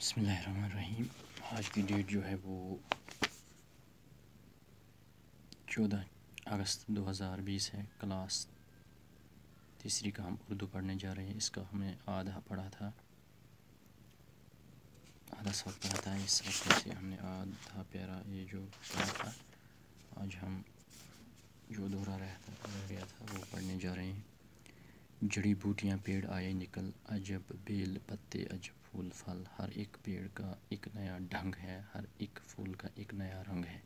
بسم اللہ الرحمن الرحیم۔ آج کی ڈیٹ جو ہے وہ 14 اگست 2020 ہے۔ کلاس تیسری کا ہم اردو پڑھنے جا رہے ہیں۔ اس کا ہم نے آدھا پڑھا تھا، آدھا سبق پڑھا تھا۔ اس سبق میں سے ہم نے آدھا پیارا یہ جو پڑھا تھا، آج ہم جو دوہرا رہ گیا تھا وہ پڑھنے جا رہے ہیں۔ جڑی بوٹیاں پیڑ آئے نکل، عجب بیل پتے عجب پھول پھل، ہر ایک پیڑ کا ایک نیا ڈھنگ ہے، ہر ایک پھول کا ایک نیا رنگ ہے۔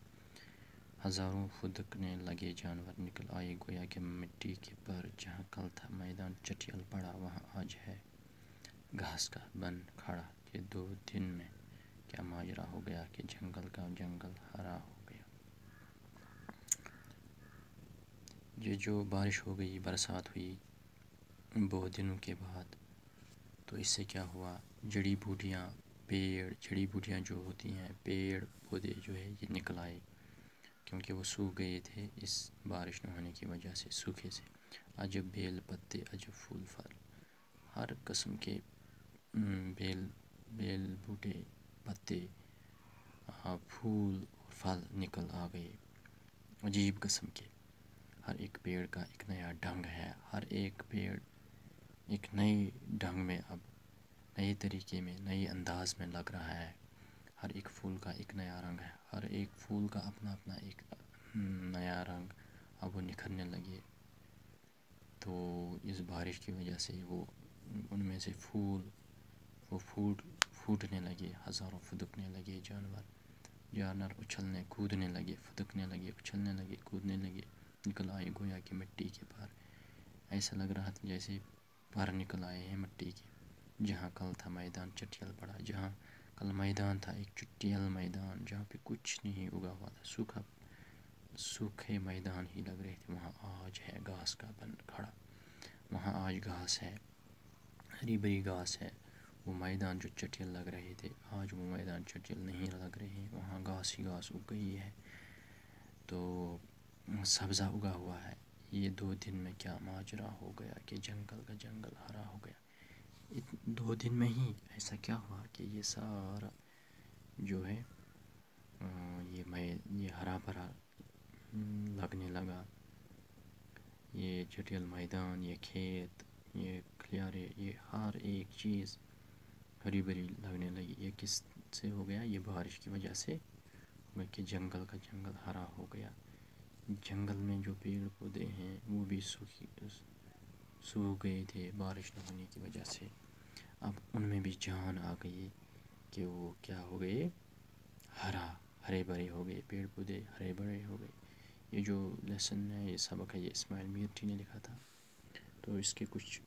ہزاروں پھدکنے لگے جانور، نکل آئے گویا کہ مٹی کے پر، جہاں کل تھا میدان چٹیل پڑا، وہاں آج ہے گھاس کا بن کھڑا۔ یہ 2 دن میں کیا ماجرا ہو گیا کہ جنگل کا جنگل ہرا ہو گیا۔ یہ جو بارش ہو گئی، برسات ہوئی بہت دنوں کے بعد، تو اس سے کیا ہوا، جڑی بوٹیاں جو ہوتی ہیں، پیڑ پودے جو ہے یہ نکل آئے، کیونکہ وہ سوکھ گئے تھے اس بارش نہ ہونے کی وجہ سے، سوکھے سے۔ عجب بیل پتے عجب پھول پھل، ہر قسم کے بیل بوٹے پتے پھول اور پھل نکل آ گئے، عجیب قسم کے۔ ہر ایک پیڑ کا ایک نیا ڈھنگ ہے، ہر ایک پیڑ ایک نئے ڈھنگ میں، اب نئے طریقے میں، نئے انداز میں لگ رہا ہے۔ ہر ایک پھول کا ایک نیا رنگ ہے، ہر ایک پھول کا اپنا اپنا ایک نیا رنگ، اب وہ نکھرنے لگے۔ تو اس بارش کی وجہ سے وہ ان میں سے پھوٹنے لگے، ہزاروں پھدکنے لگے جانور اچھلنے کودنے لگے، پھدکنے لگے، اچھلنے لگے، کودنے لگے، نکل آئے گویا کہ مٹی کے پر۔ ایسا لگ رہا تھا جیسے پر نکل آئے ہیں مٹی کے، جہاں کل تھا میدان چٹیل پڑا، جہاں کل میدان تھا ایک چٹیل میدان، جہاں پہ کچھ نہیں اگا ہوا تھا، سوکھے میدان ہی لگ رہے تھے، وہاں آج ہے گھاس کا بن کھڑا، وہاں آج گھاس ہے، ہری بھری گھاس ہے۔ وہ میدان جو چٹیل لگ رہے تھے، آج وہ میدان چٹیل نہیں لگ رہے ہیں، وہاں گھاس ہی گھاس اگ گئی ہے، تو سبزہ اگا ہوا ہے۔ یہ 2 دن میں کیا ماجرا ہو گیا کہ جنگل کا جنگل ہرا ہو گیا۔ 2 دن میں ہی ایسا کیا ہوا کہ یہ سارا جو ہے یہ ہرا بھرا لگنے لگا، یہ چٹیل میدان، یہ کھیت، یہ کھلیارے، یہ ہر ایک چیز ہری بھری لگنے لگی۔ یہ کس سے ہو گیا؟ یہ بارش کی وجہ سے ہوا کہ جنگل کا جنگل ہرا ہو گیا۔ جنگل میں جو پیڑ پودے ہیں وہ بھی سوکھ گئے تھے بارش نہ ہونے کی وجہ سے، اب ان میں بھی جان آ گئی کہ وہ کیا ہو گئے، ہرے بھرے ہو گئے، پیڑ پودے ہرے بھرے ہو گئے۔ یہ جو لیسن ہے، یہ سبق ہے، یہ اسماعیل میر جی نے لکھا تھا۔ تو اس کے کچھ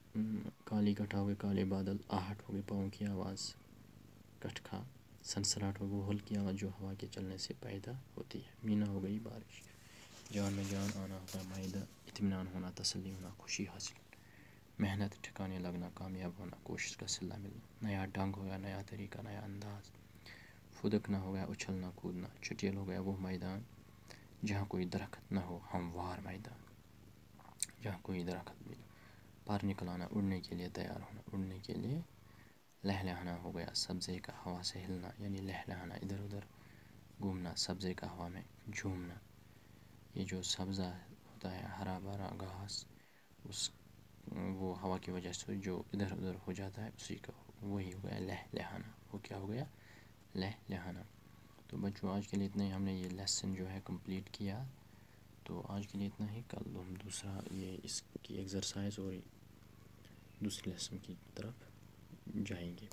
کالی کٹا ہو گئے، کالے بادل، آہٹ ہو گئے، پاؤں کی آواز، کٹ کھا سنسراٹ ہو گئے، وہ ہلکی آواز جو ہوا کے چلنے سے پیدا ہوتی ہے۔ مینا ہو گئی بارش، جان میں جان آنا ہوگا معدہ، اطمینان ہونا، تسلی ہونا، خوشی حاصل، محنت ٹھکانے لگنا، کامیاب ہونا، کوشش کا صلہ ملنا، نیا ڈھنگ ہو گیا، نیا طریقہ، نیا انداز، پھدکنا ہو گیا، اچھلنا کودنا، چٹیل ہو گیا وہ میدان جہاں کوئی درخت نہ ہو، ہموار میدان جہاں کوئی درخت بھی، پر نکل آنا، اڑنے کے لیے تیار ہونا، اڑنے کے لیے لہلہانا ہو گیا، سبزے کا ہوا سے ہلنا، یعنی لہلہانا، ادھر ادھر گھومنا، سبزے کا ہوا میں جھومنا۔ یہ جو سبزہ ہوتا ہے، ہرا بھرا گھاس، وہ ہوا کی وجہ سے جو ادھر ادھر ہو جاتا ہے، اسی کا وہی ہو گیا لہلہانا۔ وہ کیا ہو گیا؟ لہلہانا۔ تو بچوں، آج کے لیے اتنا ہی، ہم نے یہ لیسن جو ہے کمپلیٹ کیا، تو آج کے لیے اتنا ہی۔ کل ہم دوسرا اس کی ایکسرسائز اور دوسرے لیسن کی طرف جائیں گے۔